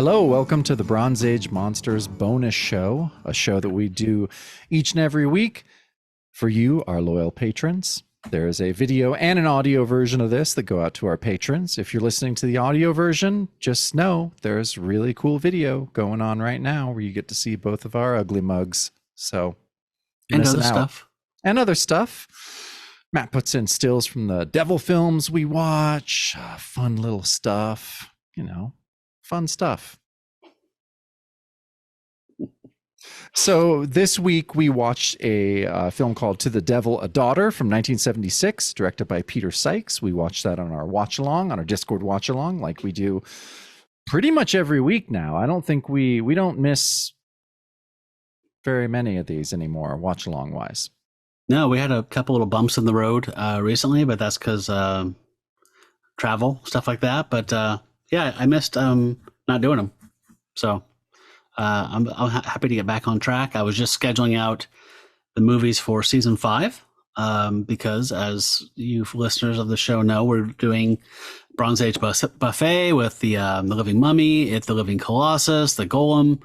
Hello, welcome to the Bronze Age Monsters bonus show, a show that we do each and every week for you, our loyal patrons. There is a video and an audio version of this that go out to our patrons. If you're listening to the audio version, just know there's really cool video going on right now where you get to see both of our ugly mugs. So, and other stuff. And other stuff. Matt puts in stills from the devil films we watch, fun little stuff, fun stuff. So this week we watched a film called To the Devil, a Daughter from 1976, directed by Peter Sykes. We watched that on our watch along, on our Discord watch along, like we do pretty much every week now. I don't think we don't miss very many of these anymore, watch along wise. No, we had a couple little bumps in the road recently, but that's because travel, stuff like that. But yeah, I missed not doing them. So I'm happy to get back on track. I was just scheduling out the movies for season 5 because, as you listeners of the show know, we're doing Bronze Age buffet with the Living Mummy, the Living Colossus, the Golem,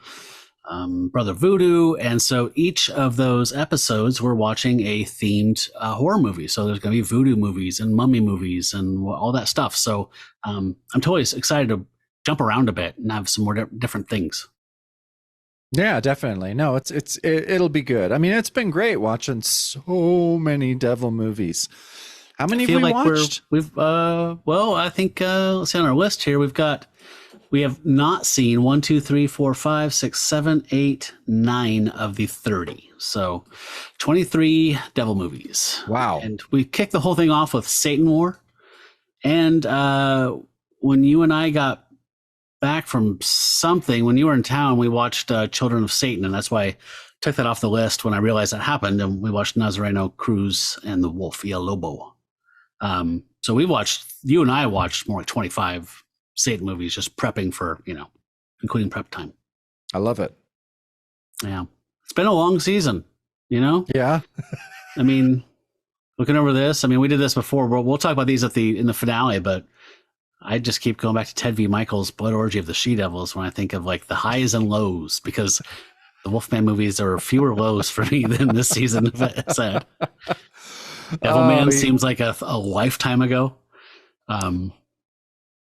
Brother Voodoo, and so each of those episodes we're watching a themed horror movie. So there's going to be voodoo movies and mummy movies and all that stuff. So I'm totally excited to jump around a bit and have some more different things. Yeah, definitely. No, it'll be good. I mean, it's been great watching so many devil movies. How many have we watched? I think let's see on our list here. We have not seen 1, 2, 3, 4, 5, 6, 7, 8, 9 of the 30. So 23 devil movies. Wow. And we kicked the whole thing off with Satan War. And when you and I got back from something, when you were in town, we watched Children of Satan. And that's why I took that off the list when I realized that happened. And we watched Nazareno Cruz and the Wolf y el Lobo. So you and I watched more like 25 Satan movies, just prepping for, including prep time. I love it. Yeah. It's been a long season, Yeah. I mean, looking over this, we did this before. We'll talk about these in the finale, but I just keep going back to Ted V. Michael's Blood Orgy of the She-Devils when I think of like the highs and lows, because the Wolfman movies are fewer lows for me than this season. Sad. Devilman seems like a lifetime ago.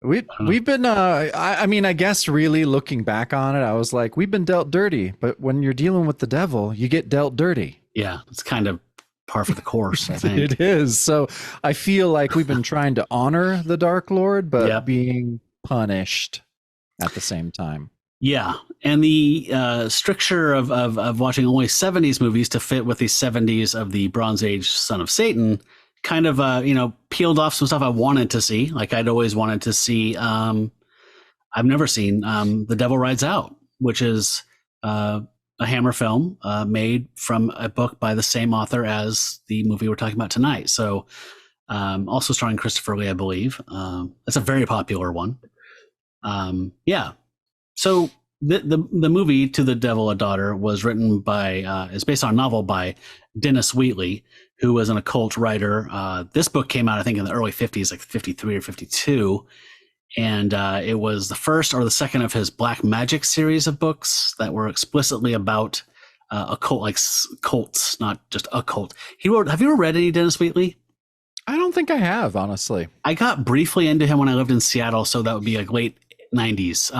We've been I guess really looking back on it, I was like, we've been dealt dirty, but when you're dealing with the devil, you get dealt dirty. Yeah, it's kind of par for the course, I think. It is. So I feel like we've been trying to honor the Dark Lord, but being punished at the same time. Yeah, and the stricture of watching only 70s movies to fit with the 70s of the Bronze Age Son of Satan kind of peeled off some stuff I wanted to see. Like I'd always wanted to see I've never seen The Devil Rides Out, which is a Hammer film made from a book by the same author as the movie we're talking about tonight. So also starring Christopher Lee, I believe. That's a very popular one. Yeah. So the movie To the Devil, a Daughter was written by is based on a novel by Dennis Wheatley, who was an occult writer. This book came out, I think, in the early 50s, like 53 or 52. And it was the first or the second of his Black Magic series of books that were explicitly about occult, like cults, not just a cult. Have you ever read any Dennis Wheatley? I don't think I have, honestly. I got briefly into him when I lived in Seattle, so that would be like late 90s.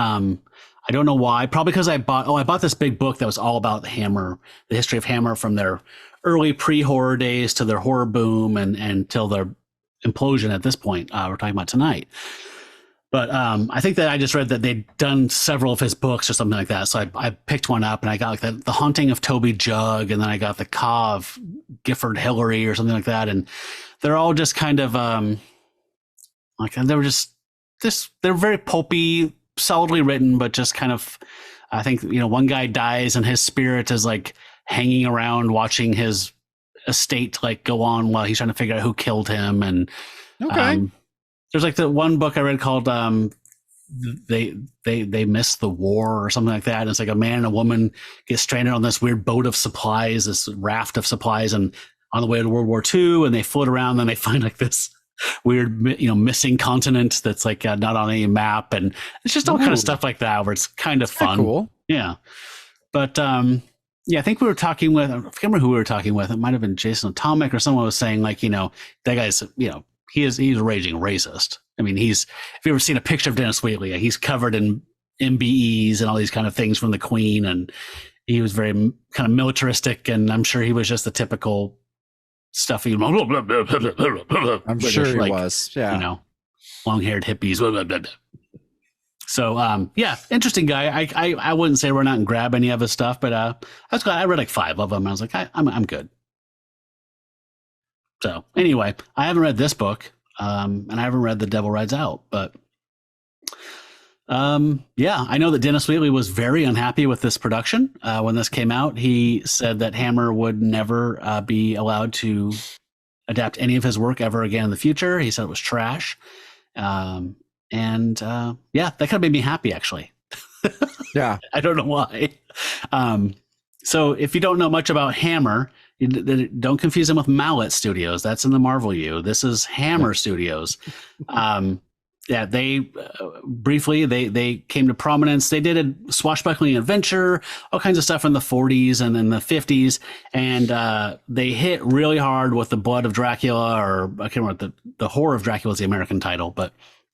I don't know why. Probably because I bought this big book that was all about Hammer, the history of Hammer from their early pre-horror days to their horror boom and till their implosion at this point we're talking about tonight. But I think that I just read that they'd done several of his books or something like that. So I picked one up and I got like the Haunting of Toby Jug, and then I got the Caw of Gifford Hillary or something like that. And they're all just kind of like they were just they're very pulpy, solidly written, but just kind of, I think, one guy dies and his spirit is like hanging around watching his estate like go on while he's trying to figure out who killed him. And there's like the one book I read called they miss the war or something like that. And it's like a man and a woman get stranded on this weird boat of supplies, this raft of supplies, and on the way to World War II, and they float around and they find like this weird, missing continent that's like not on any map, and it's just all kind Ooh. of stuff like that where it's kind of fun. Cool. Yeah, but yeah, I think we were talking with, I can't remember who we were talking with. It might have been Jason Atomic or someone was saying like, that guy's, he's a raging racist. I mean, if you ever seen a picture of Dennis Wheatley, he's covered in MBEs and all these kind of things from the Queen, and he was very kind of militaristic, and I'm sure he was just the typical stuffy. I'm sure he was. Yeah. Long-haired hippies. So, yeah, interesting guy. I wouldn't say run out and grab any of his stuff, but I was glad. I read like 5 of them. I was like, I'm good. So anyway, I haven't read this book, and I haven't read The Devil Rides Out, but yeah, I know that Dennis Wheatley was very unhappy with this production when this came out. He said that Hammer would never be allowed to adapt any of his work ever again in the future. He said it was trash. And yeah, that kind of made me happy, actually. Yeah. I don't know why. So if you don't know much about Hammer, don't confuse them with Mallet Studios. That's in the Marvel U. This is Hammer Studios. Yeah, they briefly they came to prominence. They did a swashbuckling adventure, all kinds of stuff in the 40s and then the 50s, and they hit really hard with The Blood of Dracula, or I can't remember, the Horror of Dracula is the American title, but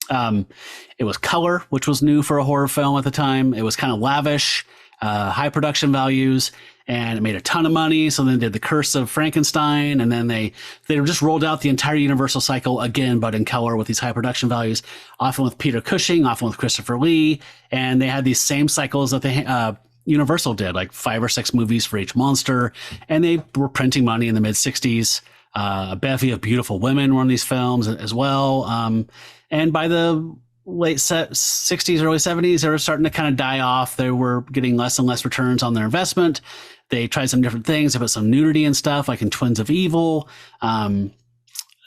it was color, which was new for a horror film at the time. It was kind of lavish, high production values, and it made a ton of money. So then they did The Curse of Frankenstein, and then they just rolled out the entire Universal cycle again, but in color with these high production values, often with Peter Cushing, often with Christopher Lee, and they had these same cycles that they Universal did, like 5 or 6 movies for each monster, and they were printing money in the mid 60s. A bevy of beautiful women were in these films as well, and by the late 60s, early 70s, they were starting to kind of die off. They were getting less and less returns on their investment. They tried some different things. They put some nudity and stuff, like in Twins of Evil.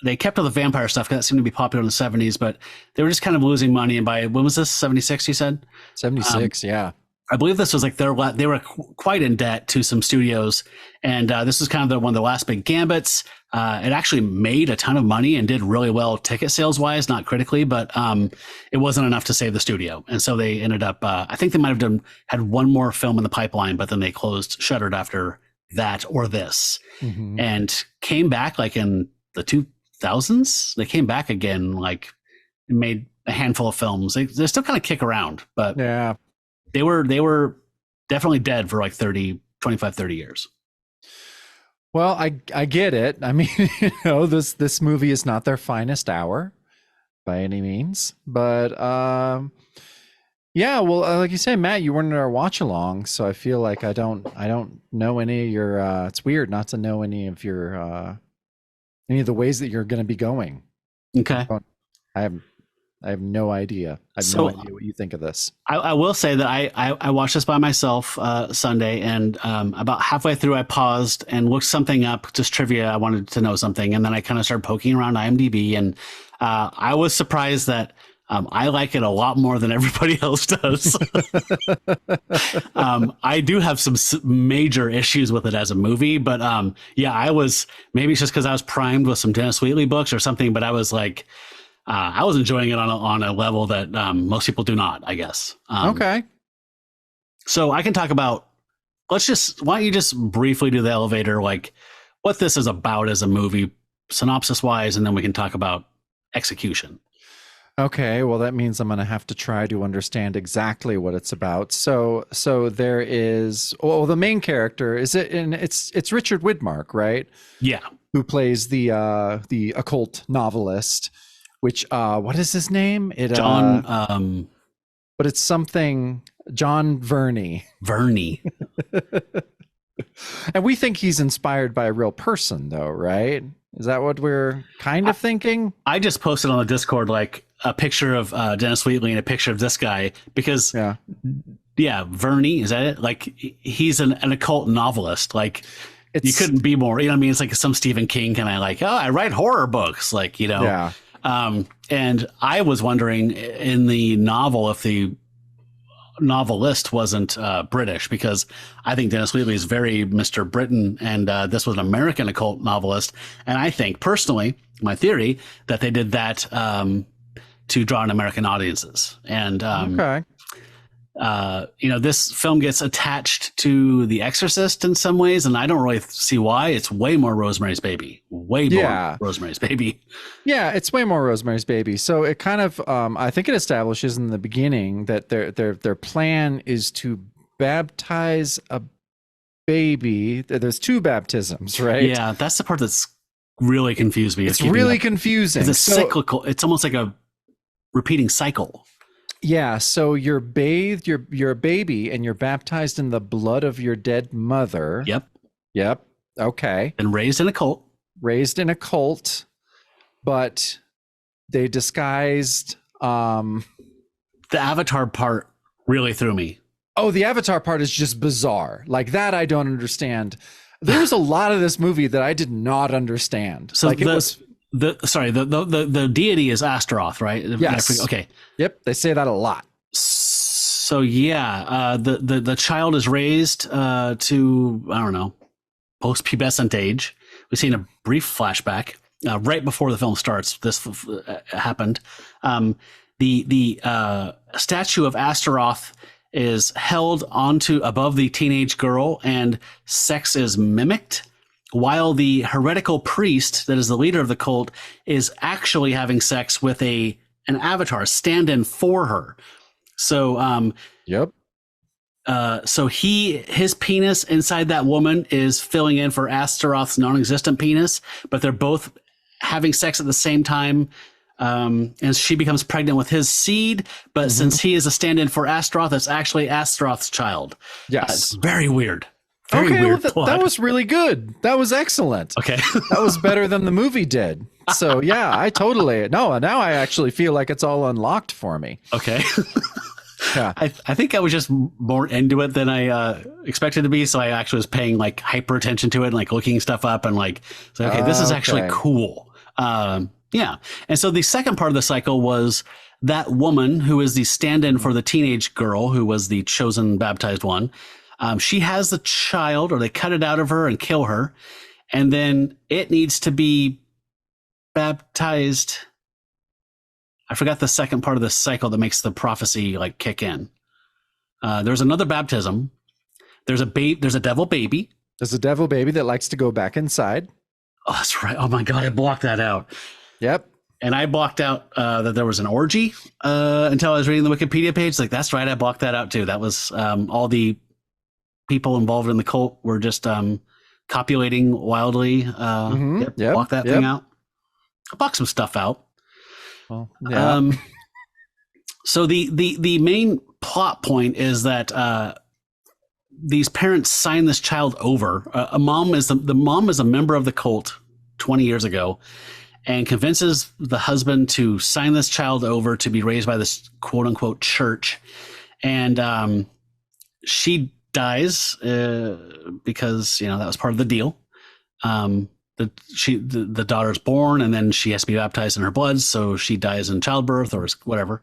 They kept all the vampire stuff because that seemed to be popular in the 70s, but they were just kind of losing money. And by, when was this, 76, you said? 76, yeah. I believe this was like they were quite in debt to some studios, and this was kind of one of the last big gambits. It actually made a ton of money and did really well ticket sales wise, not critically, but it wasn't enough to save the studio, and so they ended up. I think they might have had one more film in the pipeline, but then they shuttered after that or this, and came back like in the 2000s. They came back again, like made a handful of films. They still kind of kick around, but yeah. They were definitely dead for like 25, 30 years. Well, I get it. I mean, this movie is not their finest hour by any means, but yeah, well, like you say, Matt, you weren't at our watch along, so I feel like I don't know any of your it's weird not to know any of your any of the ways that you're going to be going. Okay. I have no idea. I have no idea what you think of this. I will say that I watched this by myself Sunday, and about halfway through I paused and looked something up, just trivia. I wanted to know something, and then I kind of started poking around IMDb, and I was surprised that I like it a lot more than everybody else does. I do have some major issues with it as a movie, but yeah, maybe it's just because I was primed with some Dennis Wheatley books or something, but I was like, I was enjoying it on a level that most people do not, I guess. Okay. So I can talk about, why don't you just briefly do the elevator, like what this is about as a movie, synopsis wise, and then we can talk about execution. Okay, well, that means I'm going to have to try to understand exactly what it's about. So there is, well, the main character is it's Richard Widmark, right? Yeah. Who plays the occult novelist. Which what is his name? John but it's something John Verney. And we think he's inspired by a real person though, right? Is that what we're kind of thinking? I just posted on the Discord like a picture of Dennis Wheatley and a picture of this guy because yeah, Verney, is that it? Like he's an occult novelist. Like you couldn't be more, you know what I mean? It's like some Stephen King kind of like, oh, I write horror books, like, you know. Yeah. And I was wondering in the novel if novelist wasn't British, because I think Dennis Wheatley is very Mr. Britain, and this was an American occult novelist. And I think personally, my theory, that they did that to draw in American audiences. And Okay. this film gets attached to The Exorcist in some ways, and I don't really see why. It's way more Rosemary's Baby, way more Rosemary's Baby. Yeah, it's way more Rosemary's Baby. So it kind of, I think it establishes in the beginning that their plan is to baptize a baby. There's 2 baptisms, right? Yeah, that's the part that's really confused me. It's really confusing. It's cyclical. It's almost like a repeating cycle. Yeah, so you're bathed, you're a baby, and you're baptized in the blood of your dead mother. Yep. Okay. And raised in a cult. But they disguised the Avatar part really threw me. Oh, the Avatar part is just bizarre. Like that I don't understand. There was a lot of this movie that I did not understand. So like the deity is Astaroth, right? Yes. Okay. Yep, they say that a lot. So yeah, the child is raised to, I don't know, post-pubescent age. We've seen a brief flashback right before the film starts. This happened. The statue of Astaroth is held onto above the teenage girl, and sex is mimicked, while the heretical priest that is the leader of the cult is actually having sex with an avatar stand-in for her. So yep. So his penis inside that woman is filling in for Astaroth's non-existent penis, but they're both having sex at the same time. And she becomes pregnant with his seed, but since he is a stand-in for Astaroth, it's actually Astaroth's child. Yes. It's very weird. That was really good. That was excellent. Okay. That was better than the movie did. So yeah, now I actually feel like it's all unlocked for me. Okay. Yeah. I think I was just more into it than I expected to be. So I actually was paying like hyper attention to it and like looking stuff up and like, okay, this is actually cool. Yeah. And so the second part of the cycle was that woman who is the stand-in for the teenage girl who was the chosen baptized one. She has the child, or they cut it out of her and kill her. And then it needs to be baptized. I forgot the second part of the cycle that makes the prophecy like kick in. There's another baptism. There's a devil baby. There's a devil baby that likes to go back inside. Oh, that's right. Oh my God, I blocked that out. Yep. And I blocked out that there was an orgy until I was reading the Wikipedia page. Like, that's right. I blocked that out too. That was all the people involved in the cult were just copulating wildly. Block that thing out. I blocked some stuff out. Well, yeah. So the main plot point is that these parents sign this child over. The mom is a member of the cult 20 years ago, and convinces the husband to sign this child over to be raised by this quote unquote church. And she dies because, that was part of the deal. The daughter's born, and then she has to be baptized in her blood. So she dies in childbirth or whatever.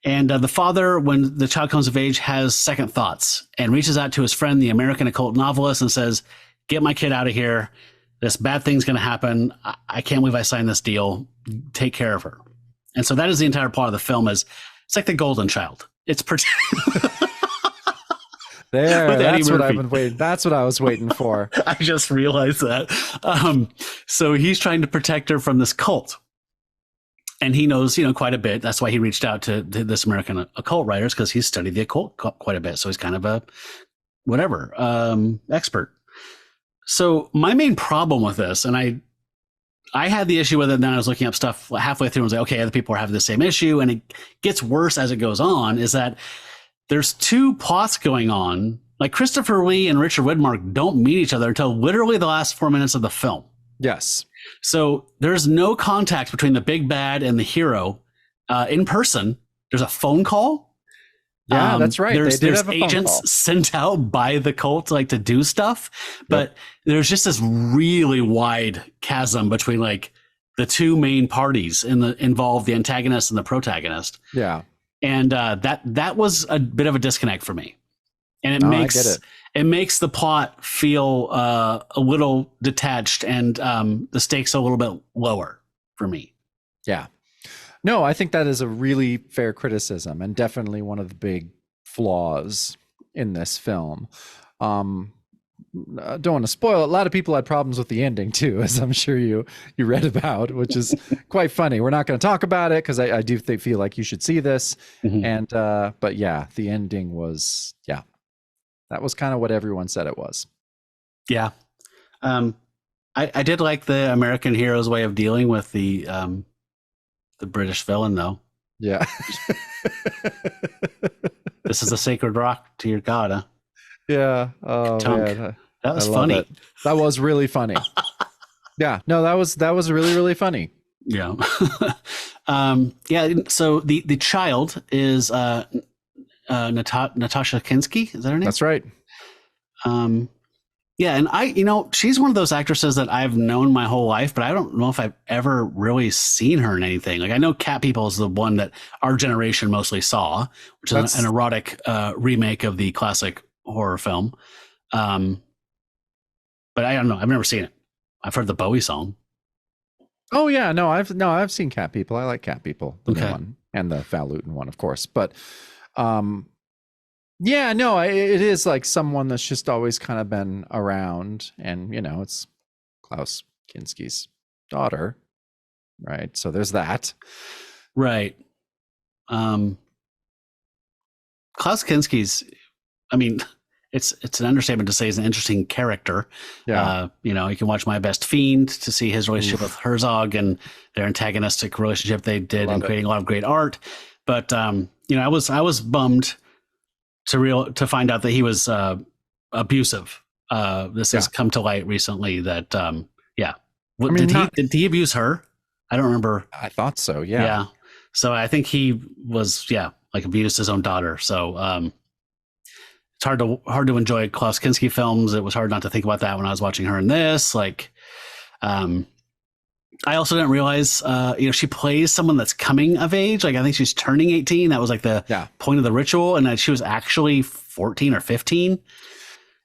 And the father, when the child comes of age, has second thoughts and reaches out to his friend, the American occult novelist, and says, "Get my kid out of here. This bad thing's going to happen. I can't believe I signed this deal. Take care of her." And so that is the entire plot of the film. It's like the golden child. It's that's what I've been waiting. That's what I was waiting for. I just realized that. So he's trying to protect her from this cult. And he knows, quite a bit. That's why he reached out to this American occult writers, because he's studied the occult quite a bit. So he's kind of a expert. So my main problem with this, and I had the issue with it, and then I was looking up stuff halfway through and was like, okay, other people are having the same issue, and it gets worse as it goes on, is that there's two plots going on. Like, Christopher Lee and Richard Widmark don't meet each other until literally the last 4 minutes of the film. Yes. So there's no contact between the big bad and the hero in person. There's a phone call. Yeah, that's right. There's agents sent out by the cult to do stuff, but there's just this really wide chasm between like the two main parties involved, the antagonist and the protagonist. Yeah. and that was a bit of a disconnect for me, and I get it. it makes the plot feel a little detached, and the stakes a little bit lower for me. Yeah. No, I think that is a really fair criticism and definitely one of the big flaws in this film. I don't want to spoil it. A lot of people had problems with the ending too, as I'm sure you read about, which is quite funny. We're not going to talk about it because I do feel like you should see this. And but yeah, the ending was that was kind of what everyone said it was. Yeah. I did like the American hero's way of dealing with the British villain, though. Yeah. This is a sacred rock to your god, huh? Yeah. Oh, man. That was funny. That was really funny. Yeah. No, that was really, really funny. Yeah. Yeah. So the child is Natasha Kinski. Is that her name? That's right. Yeah, and she's one of those actresses that I've known my whole life, but I don't know if I've ever really seen her in anything. Like, I know Cat People is the one that our generation mostly saw, which is an erotic remake of the classic horror film. But I don't know. I've never seen it. I've heard the Bowie song. Oh yeah, I've seen Cat People. I like Cat People, the new one, and the Val Lewton one, of course. But yeah, no, it is like someone that's just always kind of been around, and it's Klaus Kinski's daughter, right? So there's that, right? Klaus Kinski's, I mean, it's an understatement to say he's an interesting character. Yeah, you can watch My Best Fiend to see his relationship with Herzog and their antagonistic relationship they did in creating a lot of great art. But I was bummed to find out that he was abusive. This has come to light recently that did he abuse her? I don't remember. I thought so. Yeah. So I think he was like abused his own daughter. So it's hard to enjoy Klaus Kinski films. It was hard not to think about that when I was watching her in this. Like, I also didn't realize, she plays someone that's coming of age. Like, I think she's turning 18. That was like the point of the ritual. And that she was actually 14 or 15.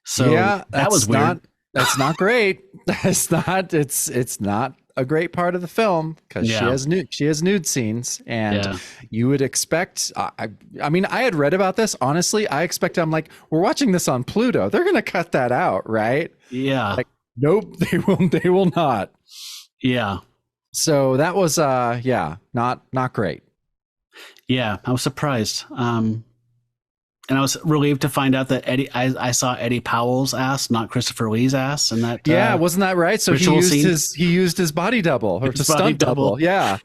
So that was weird. That's not great. It's not a great part of the film because she has nude scenes, and you would expect, I mean, I had read about this. Honestly, I expect, I'm like, we're watching this on Pluto. They're going to cut that out. Right. Yeah. Like, nope, they will not. Yeah. So that was not great. Yeah, I was surprised. And I was relieved to find out that I saw Eddie Powell's ass, not Christopher Lee's ass, and that wasn't that right? So he used his body double or his stunt double. Yeah.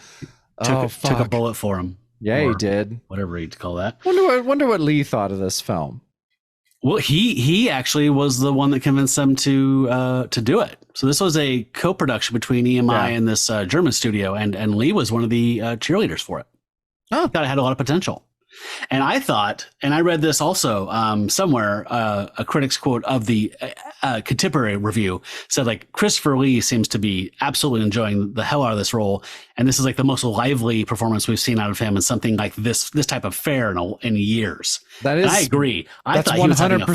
Took a bullet for him. Yeah, he did. Whatever you'd call that. Wonder what Lee thought of this film. Well, he actually was the one that convinced them to do it. So this was a co-production between EMI and this German studio, and Lee was one of the cheerleaders for it. Oh, thought it had a lot of potential. And I thought, and I read this also somewhere, a critic's quote of the contemporary review said, like, Christopher Lee seems to be absolutely enjoying the hell out of this role, and this is like the most lively performance we've seen out of him in something like this type of fare in years. And I agree. I thought 100%. He was having a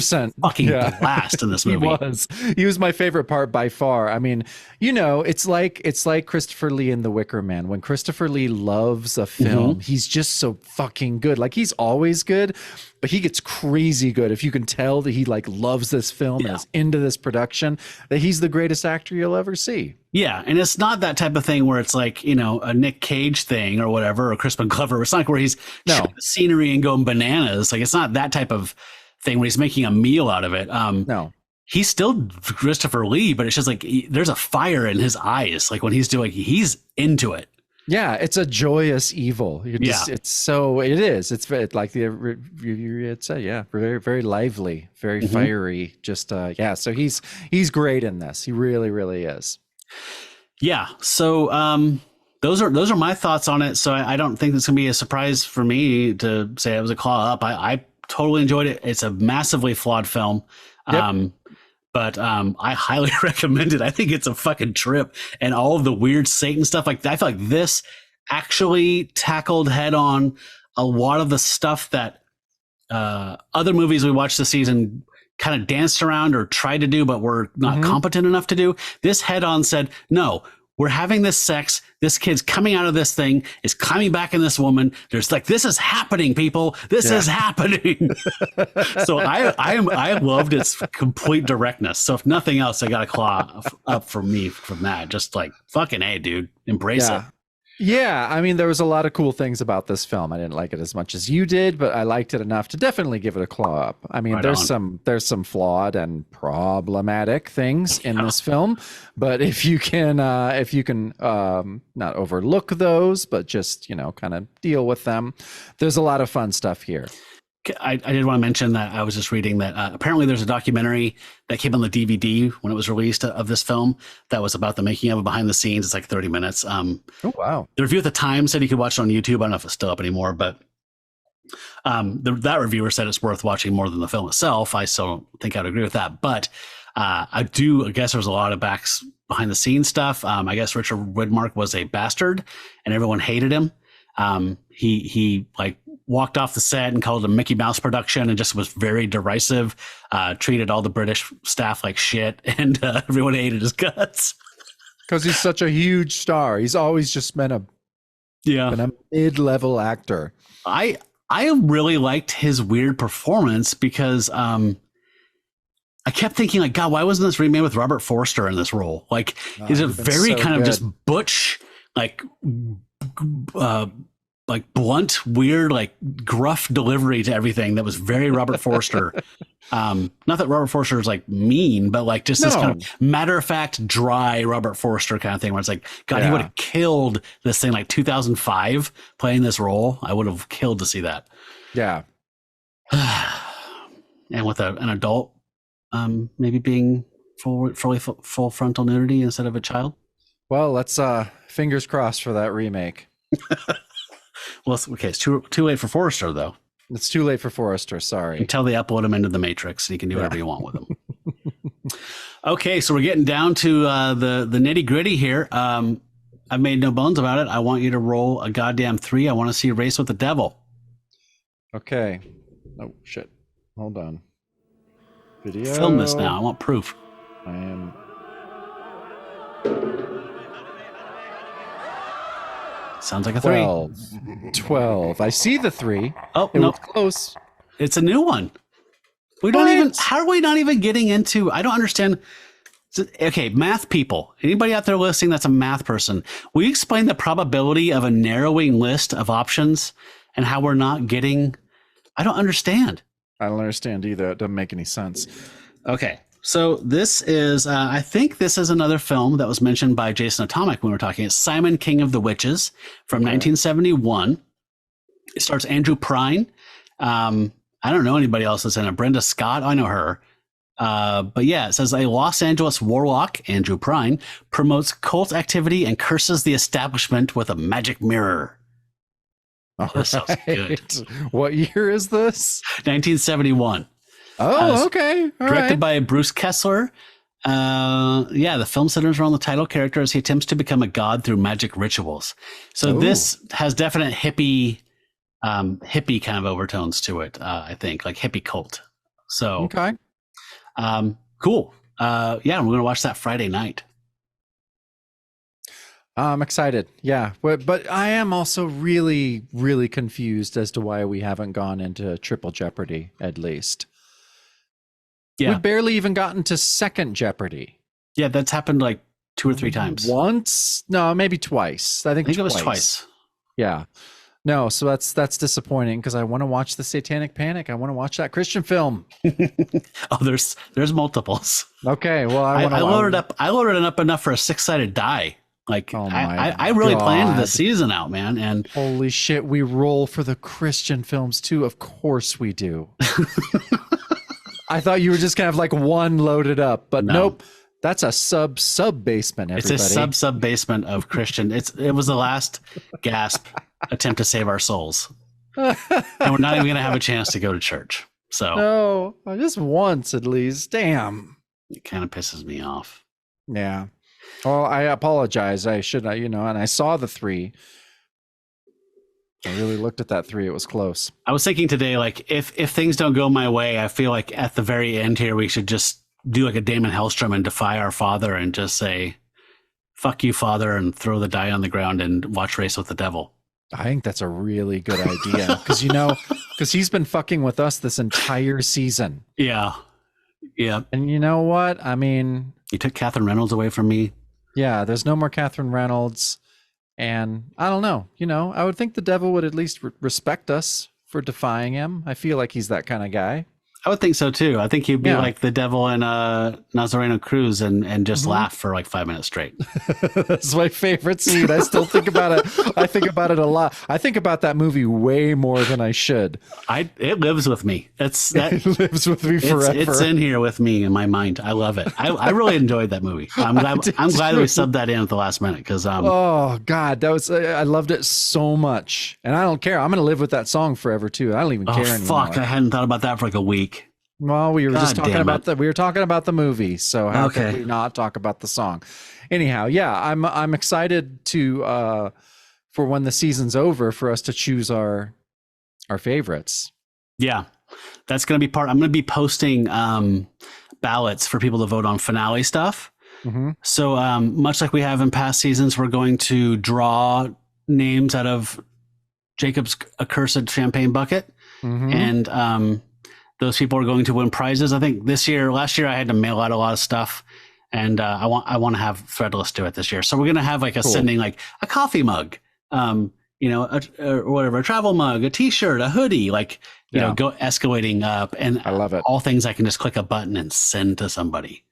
fucking blast in this movie. He was my favorite part by far. I mean, it's like Christopher Lee in The Wicker Man. When Christopher Lee loves a film, he's just so fucking good. Like, he's always good, but he gets crazy good. If you can tell that he like loves this film and is into this production, that he's the greatest actor you'll ever see. Yeah, and it's not that type of thing where it's like, a Nick Cage thing or whatever, or Crispin Glover. It's not like where he's shooting the scenery and going bananas. Like, it's not that type of thing where he's making a meal out of it. No. He's still Christopher Lee, but it's just like there's a fire in his eyes. Like, when he's into it. Yeah, it's a joyous evil. It's like the review had said, very, very lively, very fiery. Just so he's great in this. He really, really is. Yeah. So those are my thoughts on it. So I don't think it's gonna be a surprise for me to say it was a claw up. I totally enjoyed it. It's a massively flawed film. Yep. But I highly recommend it. I think it's a fucking trip, and all of the weird Satan stuff. Like, I feel like this actually tackled head on a lot of the stuff that other movies we watched this season kind of danced around or tried to do, but were not competent enough to do. This head on said, no, we're having this sex. This kid's coming out of this thing, is climbing back in this woman. There's like, this is happening, people. This is happening. So I loved its complete directness. So if nothing else, I got a claw up for me from that. Just like, fucking A, dude, embrace it. Yeah, I mean, there was a lot of cool things about this film. I didn't like it as much as you did, but I liked it enough to definitely give it a claw up. I mean, there's some flawed and problematic things in this film, but if you can not overlook those, but just, you know, kind of deal with them, there's a lot of fun stuff here. I did want to mention that I was just reading that apparently there's a documentary that came on the DVD when it was released of this film that was about the making of it behind the scenes. It's like 30 minutes. Oh, wow. The review at the time said you could watch it on YouTube. I don't know if it's still up anymore, but that reviewer said it's worth watching more than the film itself. I still don't think I'd agree with that, but I guess there's a lot of behind the scenes stuff. I guess Richard Widmark was a bastard and everyone hated him. He like walked off the set and called it a Mickey Mouse production and just was very derisive, treated all the British staff like shit, and everyone hated his guts. Because he's such a huge star. He's always just been a mid-level actor. I really liked his weird performance because I kept thinking, like, God, why wasn't this remade with Robert Forster in this role? Like, he's a very kind of just butch, like blunt, weird, like gruff delivery to everything that was very Robert Forster. Not that Robert Forster is like mean, but like just this kind of matter of fact, dry Robert Forster kind of thing where it's like, God, he would have killed this thing like 2005 playing this role. I would have killed to see that. Yeah. And with an adult, maybe being full frontal nudity instead of a child. Well, let's fingers crossed for that remake. Well, okay, it's too late for Forrester, though. It's too late for Forrester, sorry. Until they upload him into the Matrix, and you can do whatever you want with him. Okay, so we're getting down to the nitty gritty here. I've made no bones about it. I want you to roll a goddamn 3. I want to see a Race with the Devil. Okay. Oh, shit. Hold on. Video. Film this now. I want proof. I am... Sounds like a 3. 12. I see the 3. Oh, it was close. It's a new one. We don't even. How are we not even getting into? I don't understand. Okay, math people. Anybody out there listening that's a math person? Will you explain the probability of a narrowing list of options and how we're not getting? I don't understand. I don't understand either. It doesn't make any sense. Okay. So this is, I think this is another film that was mentioned by Jason Atomic when we were talking. It's Simon, King of the Witches from 1971. It stars Andrew Prine. I don't know anybody else that's in it. Brenda Scott, I know her. But yeah, it says a Los Angeles warlock, Andrew Prine, promotes cult activity and curses the establishment with a magic mirror. All this sounds good. What year is this? 1971. Oh, okay. All directed by Bruce Kessler. The film centers around the title character as he attempts to become a god through magic rituals. So this has definite hippie kind of overtones to it, I think, like hippie cult. So, okay. Cool. We're going to watch that Friday night. I'm excited. Yeah. But I am also really, really confused as to why we haven't gone into Triple Jeopardy, at least. Yeah. We've barely even gotten to Second Jeopardy. Yeah, that's happened like 2 or 3 times. Once? No, maybe twice. I think it was twice. Yeah. No, so that's disappointing because I want to watch the Satanic Panic. I want to watch that Christian film. Oh, there's multiples. Okay, well, I loaded it up enough for a 6-sided die. Like I really planned the season out, man. And holy shit, we roll for the Christian films too. Of course we do. I thought you were just kind of like one loaded up, but nope. That's a sub basement. Everybody. It's a sub basement of Christian. It was the last gasp attempt to save our souls, and we're not even going to have a chance to go to church. So no, just once at least. Damn, it kind of pisses me off. Yeah. Well, I apologize. I should, and I saw the 3. I really looked at that 3. It was close. I was thinking today, like, if things don't go my way, I feel like at the very end here, we should just do like a Damon Hellstrom and defy our father and just say, fuck you, father, and throw the die on the ground and watch Race with the Devil. I think that's a really good idea because he's been fucking with us this entire season. Yeah. Yeah. And you know what? I mean, he took Catherine Reynolds away from me. Yeah. There's no more Catherine Reynolds. And I don't know, I would think the devil would at least respect us for defying him. I feel like he's that kind of guy. I would think so too. I think he'd be like the devil in Nazareno Cruz and just laugh for like 5 minutes straight. That's my favorite scene. I still think about it. I think about it a lot. I think about that movie way more than I should. It lives with me. It lives with me forever. It's in here with me in my mind. I love it. I really enjoyed that movie. I'm glad we subbed that in at the last minute because oh God, I loved it so much, and I don't care. I'm gonna live with that song forever too. I don't even care anymore. Fuck! I hadn't thought about that for like a week. Well, we were just talking about the movie, so how could we not talk about the song? Anyhow, yeah, I'm excited to for when the season's over for us to choose our favorites. Yeah, that's going to be part. I'm going to be posting ballots for people to vote on finale stuff. Mm-hmm. So much like we have in past seasons, we're going to draw names out of Jacob's accursed champagne bucket, and those people are going to win prizes. I think last year I had to mail out a lot of stuff, and I want to have Threadless do it this year. So we're going to have like sending like a coffee mug, or whatever, a travel mug, a T-shirt, a hoodie, like go escalating up. And I love it. All things I can just click a button and send to somebody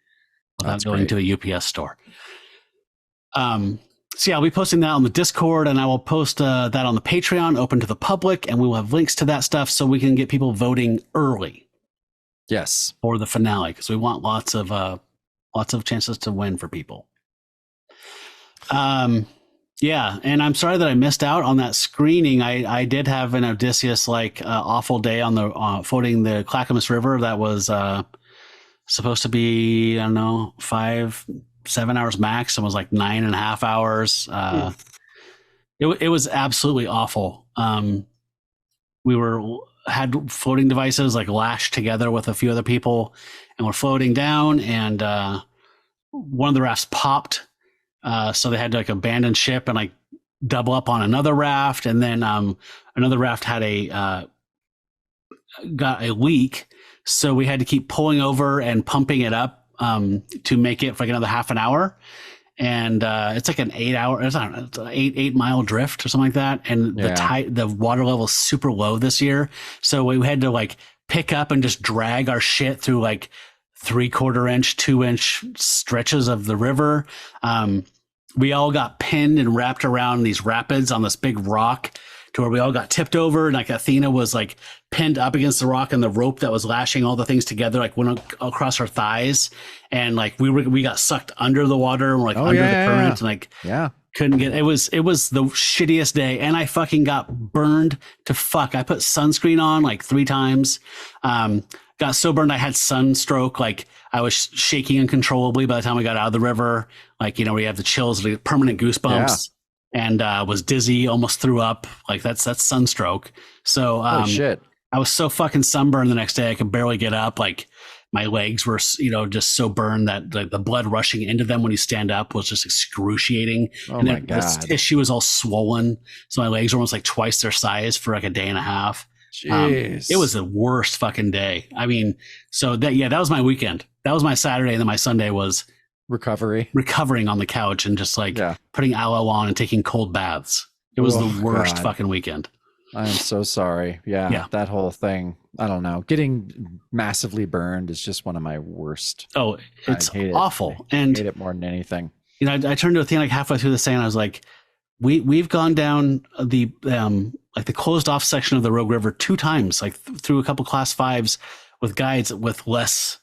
without going to a UPS store. So yeah, I'll be posting that on the Discord, and I will post that on the Patreon, open to the public, and we will have links to that stuff so we can get people voting early. Yes, for the finale, because we want lots of chances to win for people. Yeah, and I'm sorry that I missed out on that screening. I did have an Odysseus awful day on the floating the Clackamas River. That was supposed to be, I don't know, 5-7 hours max, and was like 9.5 hours. It was absolutely awful. We had floating devices like lashed together with a few other people, and we're floating down, and one of the rafts popped, so they had to like abandon ship and like double up on another raft, and then another raft had got a leak, so we had to keep pulling over and pumping it up to make it for like another half an hour. And it's like an 8 hour, it's an 8 mile drift or something like that. And the water level is super low this year. So we had to like pick up and just drag our shit through like 3/4 inch, 2-inch stretches of the river. We all got pinned and wrapped around these rapids on this big rock to where we all got tipped over. And like Athena was like pinned up against the rock, and the rope that was lashing all the things together like went across her thighs, and like we got sucked under the water, and we're like the current, and like couldn't get it was the shittiest day, and I fucking got burned to fuck. I put sunscreen on like 3 times. Got so burned I had sunstroke. Like I was shaking uncontrollably by the time we got out of the river. Like, we have the chills, like permanent goosebumps. And was dizzy, almost threw up. Like that's sunstroke. So holy shit. I was so fucking sunburned the next day I could barely get up. Like my legs were just so burned that the blood rushing into them when you stand up was just excruciating. And my God. The tissue was all swollen, so my legs were almost like twice their size for like a day and a half. Jeez. It was the worst fucking day. I mean, so that was my weekend. That was my Saturday, and then my Sunday was recovering on the couch and just like putting aloe on and taking cold baths. It was the worst fucking weekend. I am so sorry. Yeah, that whole thing. I don't know. Getting massively burned is just one of my worst. Oh, it's awful. And I hate it more than anything. I turned to Athena like halfway through the thing, and I was like, we've gone down the like the closed off section of the Rogue River 2 times, like through a couple class 5s with guides with less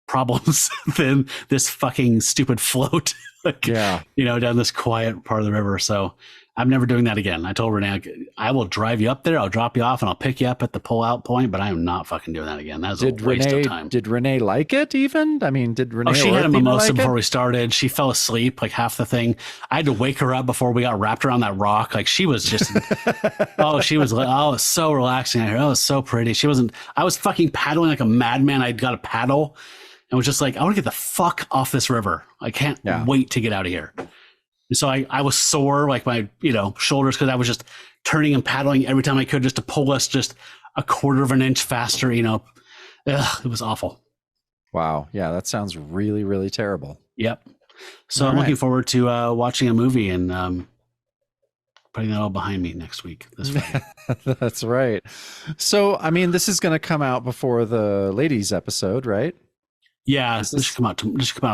problems than this fucking stupid float. Down this quiet part of the river. So I'm never doing that again. I told Renee, I will drive you up there. I'll drop you off and I'll pick you up at the pull out point, but I am not fucking doing that again. That's a waste of time. Did Renee like it even? I mean, did Renee? Oh, she had a mimosa like before we started. She fell asleep like half the thing. I had to wake her up before we got wrapped around that rock. Like she was just, it's so relaxing. Oh, it was so pretty. I was fucking paddling like a madman. I'd got a paddle and was just like, I want to get the fuck off this river. I can't wait to get out of here. And so I was sore, like my, shoulders, because I was just turning and paddling every time I could just to pull us just a quarter of an inch faster, It was awful. Wow. Yeah, that sounds really, really terrible. Yep. So I'm looking forward to watching a movie and putting that all behind me next week. This Friday. That's right. So, I mean, this is going to come out before the ladies episode, right? Yeah, this should come out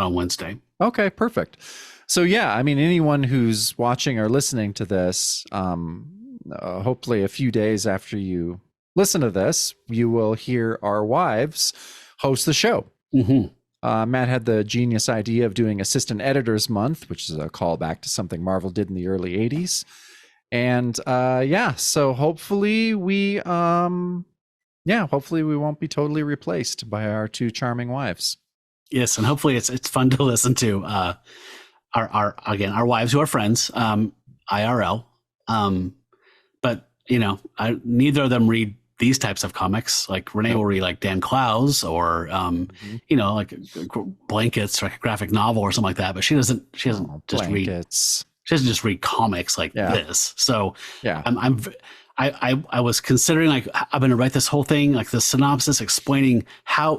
on Wednesday. Okay, perfect. So yeah, I mean, anyone who's watching or listening to this, hopefully a few days after you listen to this, you will hear our wives host the show. Mm-hmm. Matt had the genius idea of doing Assistant Editors Month, which is a callback to something Marvel did in the early 80s. And so hopefully we won't be totally replaced by our two charming wives. Yes, and hopefully it's fun to listen to. Our wives who are friends, IRL. But neither of them read these types of comics. Like Renee will read like Dan Clowes or like Blankets or like a graphic novel or something like that. But she doesn't just read comics like this. So yeah, I was considering, like, I'm going to write this whole thing, like the synopsis explaining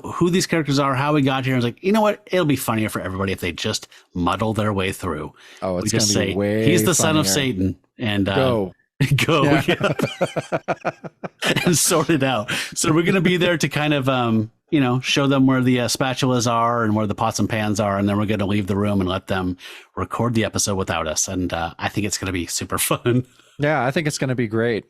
who these characters are, how we got here. I was like, you know what? It'll be funnier for everybody if they just muddle their way through. Oh, it's going to be way he's the funnier. son of Satan, and go, and sort it out. So we're going to be there to kind of, show them where the spatulas are and where the pots and pans are, and then we're going to leave the room and let them record the episode without us. And I think it's going to be super fun. Yeah, I think it's going to be great.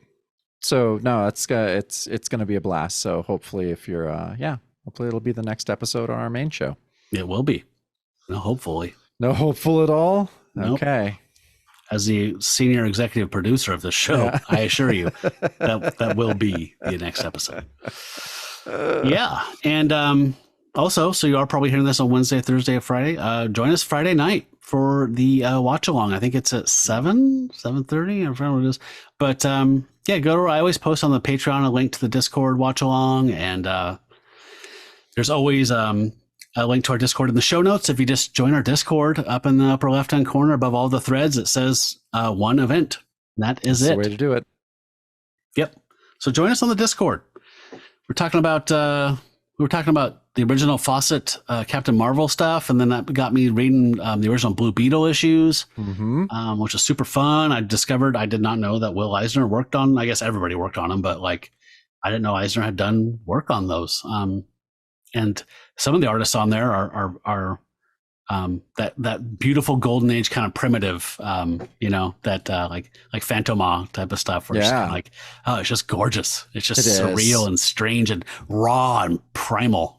So no, it's going to be a blast. So hopefully hopefully it'll be the next episode on our main show. It will be. No, hopefully. No hopeful at all? Nope. Okay. As the senior executive producer of the show, I assure you that will be the next episode. Yeah. And also, so you are probably hearing this on Wednesday, Thursday, or Friday. Join us Friday night for the watch along. I think it's at 7:30. I forgot what it is. But I always post on the Patreon a link to the Discord watch along, and there's always a link to our Discord in the show notes. If you just join our Discord, up in the upper left hand corner above all the threads, it says one event. That is That's it. the way to do it. Yep. So join us on the Discord. We're talking about the original Fawcett Captain Marvel stuff, and then that got me reading the original Blue Beetle issues, which was super fun. I did not know that Will Eisner worked on. I guess everybody worked on them, but like I didn't know Eisner had done work on those. And some of the artists on there are that beautiful golden age kind of primitive, like Phantoma type of stuff. Where it's kind of like, oh, it's just gorgeous. It's just surreal and strange and raw and primal,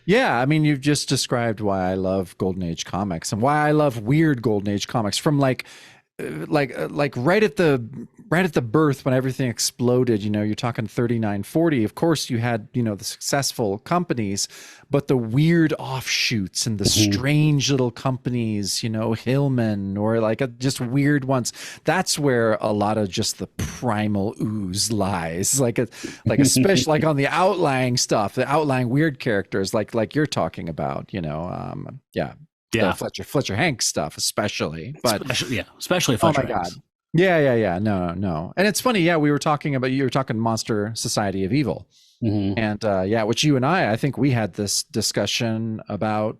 Yeah, I mean, you've just described why I love Golden Age comics and why I love weird Golden Age comics from like right at the birth when everything exploded. You're talking 39, 40. Of course, you had the successful companies, but the weird offshoots and the strange little companies, Hillman or like just weird ones. That's where a lot of just the primal ooze lies. Like especially like on the outlying stuff, the outlying weird characters, like you're talking about. The Fletcher Hanks stuff, especially, especially Fletcher. Oh my God. Yeah. No. And it's funny. Yeah. You were talking Monster Society of Evil. And which you and I think we had this discussion about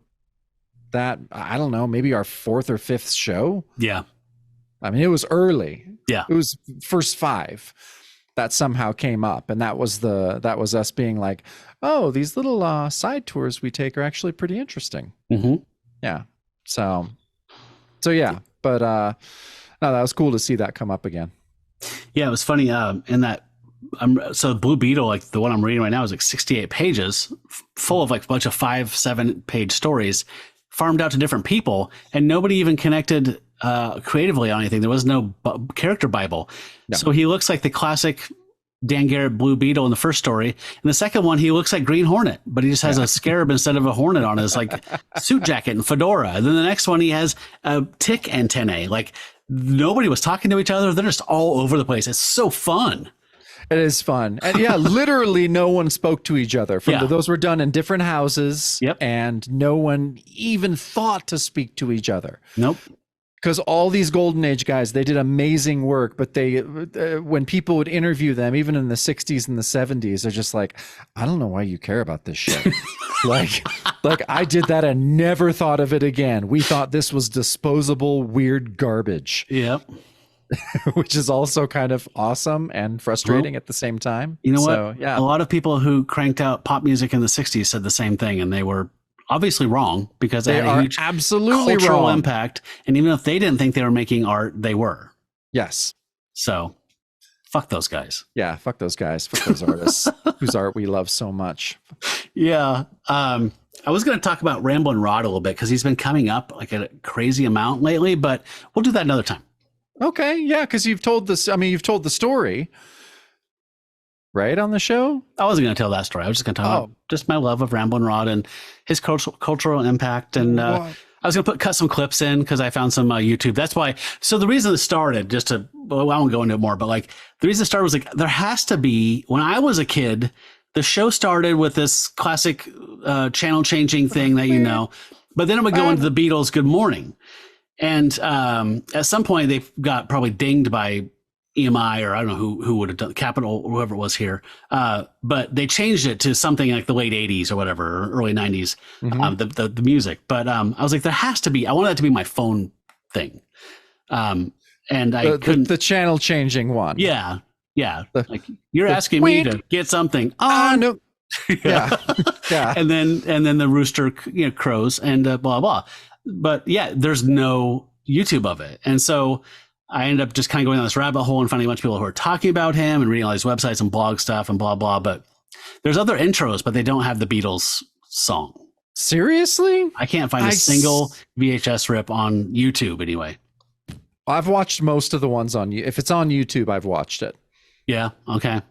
that. I don't know, maybe our fourth or fifth show. Yeah. I mean, it was early. Yeah. It was first five that somehow came up. And that was us being like, oh, these little side tours we take are actually pretty interesting. Yeah. So yeah, but no, that was cool to see that come up again. Yeah, it was funny. In that, so Blue Beetle, like the one I'm reading right now, is like 68 pages, full of like a bunch of 5-7 page stories, farmed out to different people, and nobody even connected creatively on anything. There was no character Bible. No. So he looks like the classic Dan Garrett Blue Beetle in the first story. In the second one, he looks like Green Hornet, but he just has a scarab instead of a hornet on his like suit jacket and fedora. And then the next one, he has a tick antennae. Like nobody was talking to each other. They're just all over the place. It's so fun. It is fun. And yeah, literally no one spoke to each other. Those were done in different houses. Yep. And no one even thought to speak to each other. Nope. Because all these Golden Age guys, they did amazing work, but they, when people would interview them, even in the 60s and the 70s, they're just like, I don't know why you care about this shit. like I did that and never thought of it again. We thought this was disposable, weird garbage. Yep. Which is also kind of awesome and frustrating at the same time. You know what? Yeah. A lot of people who cranked out pop music in the 60s said the same thing, and they were obviously wrong because they had a huge cultural impact. And even if they didn't think they were making art, they were. Yes. So fuck those guys. Yeah. Fuck those guys. Fuck those artists whose art we love so much. Yeah. I was going to talk about Ramblin' Rod a little bit because he's been coming up like a crazy amount lately, but we'll do that another time. Okay. Yeah. Because you've told this. I mean, you've told the story. Right on the show? I wasn't going to tell that story. I was just going to talk about just my love of Ramblin' Rod and his cultural impact. And I was going to cut some clips in because I found some YouTube. That's why. So the reason it started, I won't go into it more, but like the reason it started was like there has to be, when I was a kid, the show started with this classic channel changing thing that you know, but then it would go into the Beatles' Good Morning. And at some point they got probably dinged by EMI, or I don't know who would have done Capitol or whoever it was here. But they changed it to something like the late 80s or whatever, or early 90s, the music. But I was like, there has to be, I wanted that to be my phone thing. And I couldn't. The channel changing one. Yeah. Yeah. Like you're asking me to get something on. No. Yeah. Yeah. And then the rooster, crows and blah, blah. But yeah, there's no YouTube of it. And so I ended up just kind of going down this rabbit hole and finding a bunch of people who are talking about him and reading all these websites and blog stuff and blah, blah. But there's other intros, but they don't have the Beatles song. Seriously? I can't find a single VHS rip on YouTube anyway. I've watched most of the ones on you. If it's on YouTube, I've watched it. Yeah. Okay.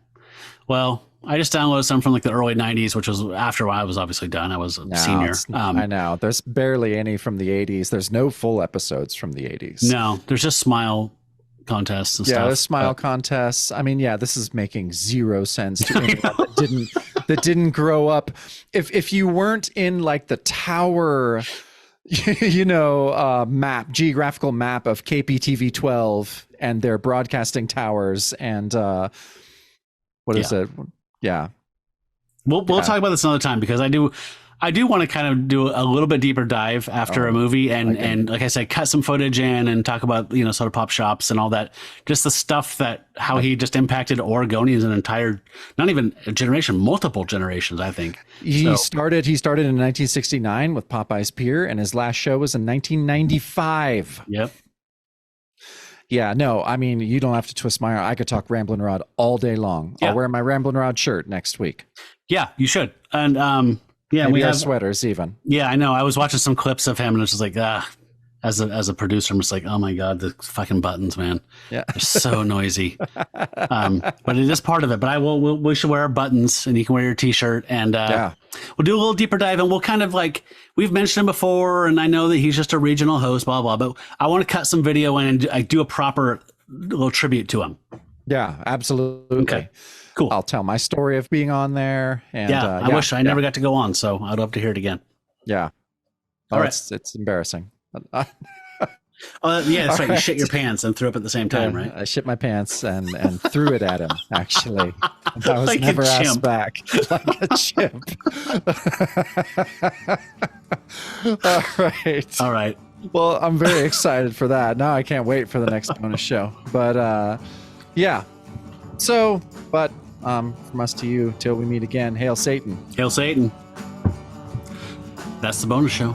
Well, I just downloaded some from like the early 90s, which was after I was obviously done. I was a senior. I know. There's barely any from the 80s. There's no full episodes from the 80s. No, there's just smile contests and stuff. Yeah, there's smile contests. I mean, yeah, this is making zero sense to anyone that didn't grow up. If you weren't in like the tower, geographical map of KPTV 12 and their broadcasting towers and what is it? Yeah. We'll talk about this another time because I do want to kind of do a little bit deeper dive after a movie and like I said, cut some footage in and talk about, soda pop shops and all that, just the stuff how he just impacted Oregonians an entire, not even a generation, multiple generations, I think. He started in 1969 with Popeye's Pier and his last show was in 1995. Yep. Yeah, no, I mean, you don't have to twist my arm. I could talk Ramblin' Rod all day long. Yeah. I'll wear my Ramblin' Rod shirt next week. Yeah, you should. And yeah, we have sweaters even. Yeah, I know. I was watching some clips of him and it's just like, as a producer, I'm just like, oh my God, the fucking buttons, man. Yeah. They're so noisy. But it is part of it. But we should wear our buttons and you can wear your t-shirt and we'll do a little deeper dive and we'll kind of like, we've mentioned him before and I know that he's just a regional host, blah, blah, but I want to cut some video in and do a proper little tribute to him. Yeah, absolutely. Okay. Cool. I'll tell my story of being on there. And I wish I never got to go on, so I'd love to hear it again. Yeah. All right. It's embarrassing. Yeah, that's right. You shit your pants and threw up at the same time, right? I shit my pants and threw it at him, actually. I was like never a asked chimp. back. Like a chimp. All right. Well, I'm very excited for that. Now I can't wait for the next bonus show. But yeah. So, but from us to you, till we meet again, hail Satan. Hail Satan. That's the bonus show.